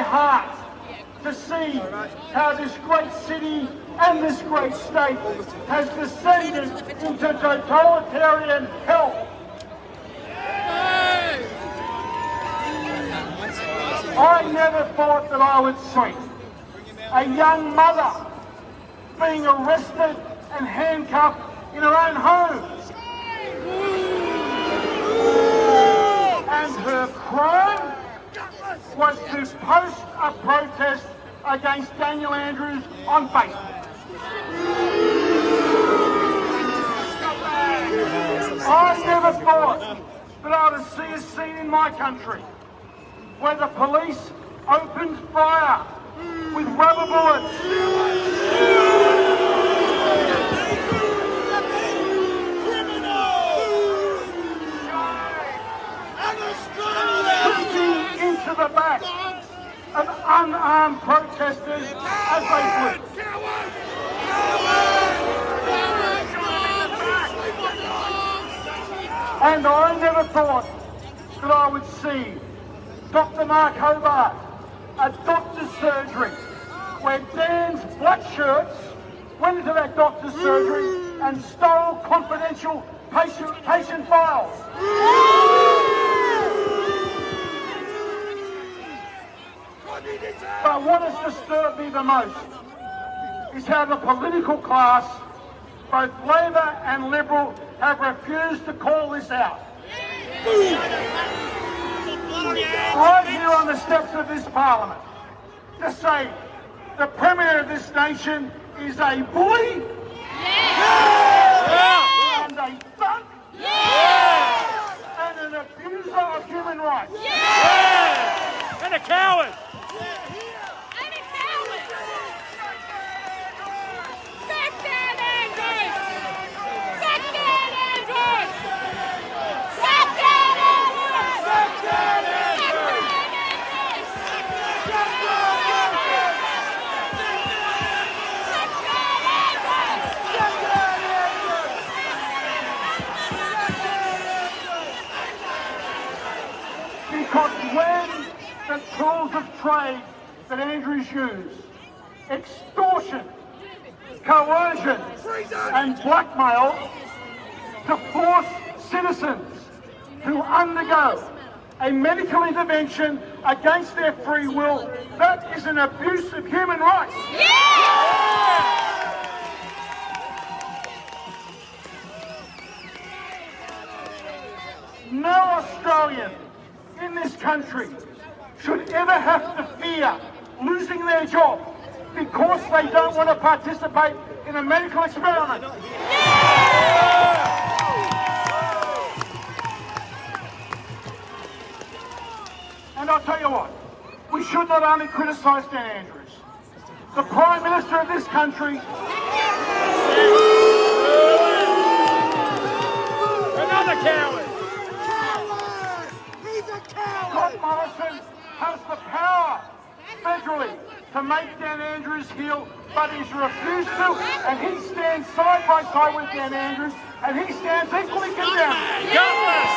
heart to see how this great city and this great state has descended into totalitarian hell. I never thought that I would see a young mother being arrested and handcuffed in her own home. And her crime was to post a protest against Daniel Andrews on Facebook. I never thought that I would see a scene in my country where the police opened fire with rubber bullets. Into the back of unarmed protesters as they flee. And I never thought that I would see Dr. Mark Hobart, a doctor's surgery, where Dan's black shirts went into that doctor's surgery and stole confidential patient files. But what has disturbed me the most is how the political class, both Labor and Liberal, have refused to call this out. Right here on the steps of this Parliament, to say the Premier of this nation is a bully, and a thug, and an abuser of human rights. And a coward. Because when the tools of trade that Andrews used, extortion, coercion and blackmail to force citizens to undergo a medical intervention against their free will, that is an abuse of human rights. No Australian in this country should ever have to fear losing their job because they don't want to participate in a medical experiment. And I'll tell you what, we should not only criticise Dan Andrews, the Prime Minister of this country. Another coward. Scott Morrison has the power federally to make Dan Andrews heal, but he's refused to, and he stands side by side with Dan Andrews, and he stands equally condemned. Gutless!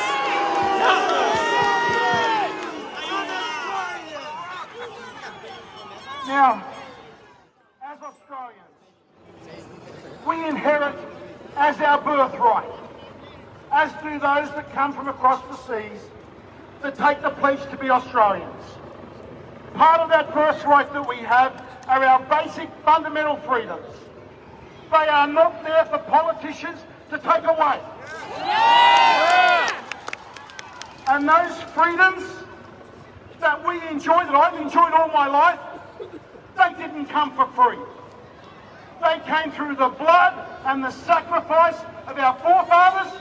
Now, as Australians, we inherit as our birthright, as do those that come from across the seas, that take the pledge to be Australians. Part of that birthright that we have are our basic fundamental freedoms. They are not there for politicians to take away. And those freedoms that we enjoy, that I've enjoyed all my life, they didn't come for free. They came through the blood and the sacrifice of our forefathers.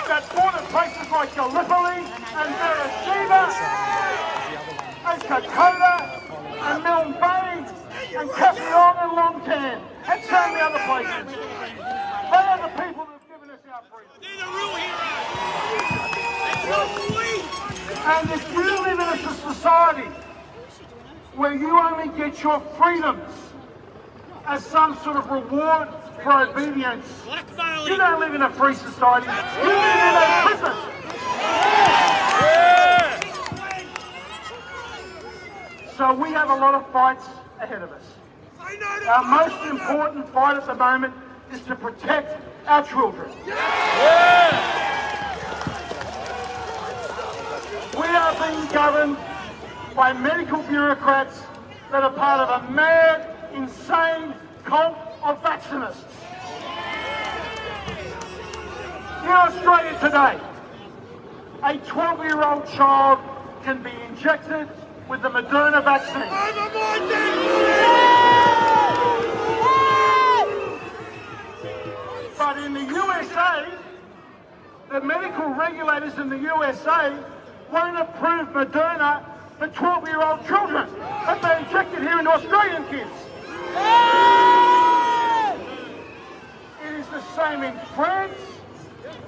That fought at places like Gallipoli and Beersheba and Kokoda and Milne Bay and Cassion and Longtan and so many other places. They are the people that have given us our freedom. They're the real heroes. And if you live in a society where you only get your freedoms as some sort of reward for obedience, you don't live in a free society, you live in a prison. lot of fights ahead of us. Our most important fight at the moment is to protect our children. We are being governed by medical bureaucrats that are part of a mad, insane cult of vaccinists. In Australia today, a 12-year-old child can be injected with the Moderna vaccine. But in the USA, the medical regulators in the USA won't approve Moderna for 12-year-old children, but they inject it here in Australian kids. It is the same in France.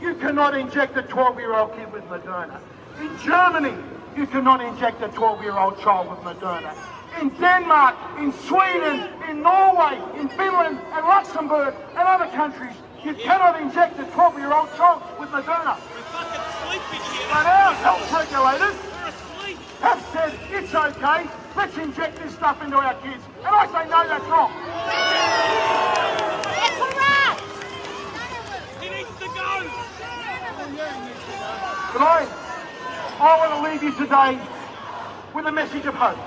You cannot inject a 12-year-old kid with Moderna. In Germany, you cannot inject a 12-year-old child with Moderna. In Denmark, in Sweden, in Norway, in Finland and Luxembourg and other countries, you cannot inject a 12-year-old child with Moderna. But our health regulators have said it's okay, let's inject this stuff into our kids. And I say no, that's wrong. That's correct! He needs to go! But I want to leave you today with a message of hope.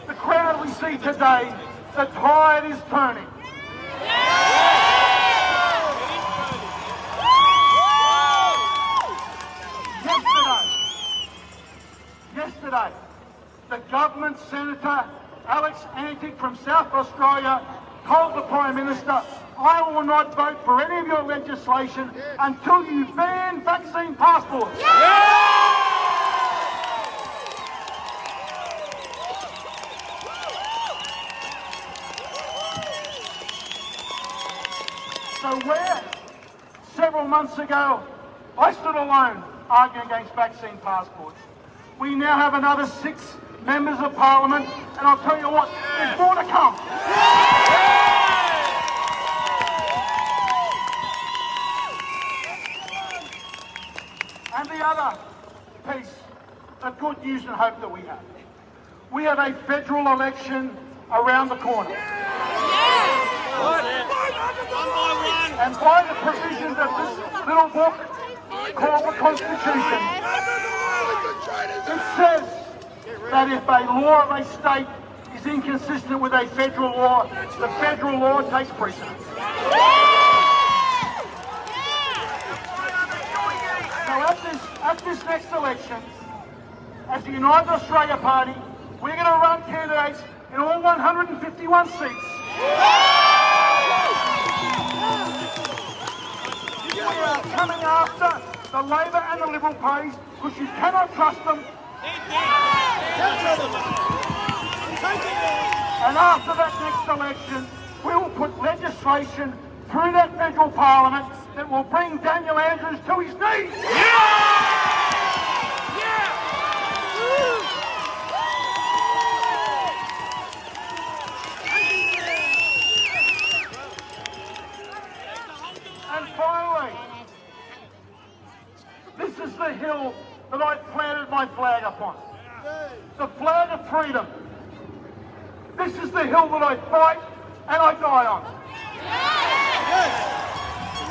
The crowd we see today, the tide is turning. Yesterday, the government senator, Alex Antic from South Australia, told the Prime Minister, I will not vote for any of your legislation until you ban vaccine passports. So where, several months ago, I stood alone arguing against vaccine passports, we now have another 6 members of Parliament, and I'll tell you what, there's more to come. And the other piece of good news and hope that we have a federal election around the corner. And by the provisions of this little book called the Constitution, it says that if a law of a state is inconsistent with a federal law, the federal law takes precedence. So at this next election, as the United Australia Party, we're going to run candidates in all 151 seats. We are coming after the Labor and the Liberal parties because you cannot trust them. And after that next election, we will put legislation through that federal parliament that will bring Daniel Andrews to his knees. And finally, this is the hill that I planted my flag upon. The flag of freedom. This is the hill that I fight and I die on.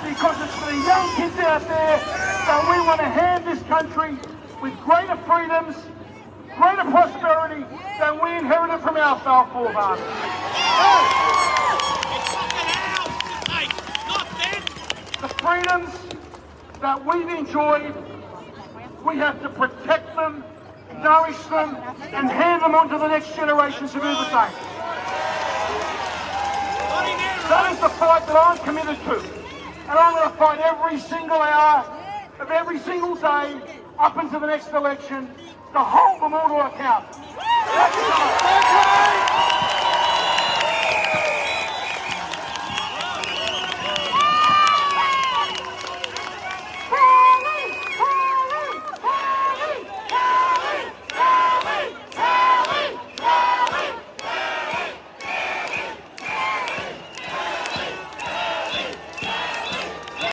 Because it's for the young kids out there that we want to hand this country with greater freedoms, greater prosperity than we inherited from our forefathers. The freedoms that we've enjoyed, we have to protect them, nourish them, and hand them on to the next generation to do the same. That is the fight that I'm committed to. And I'm going to fight every single hour of every single day up until the next election to hold them all to account. That's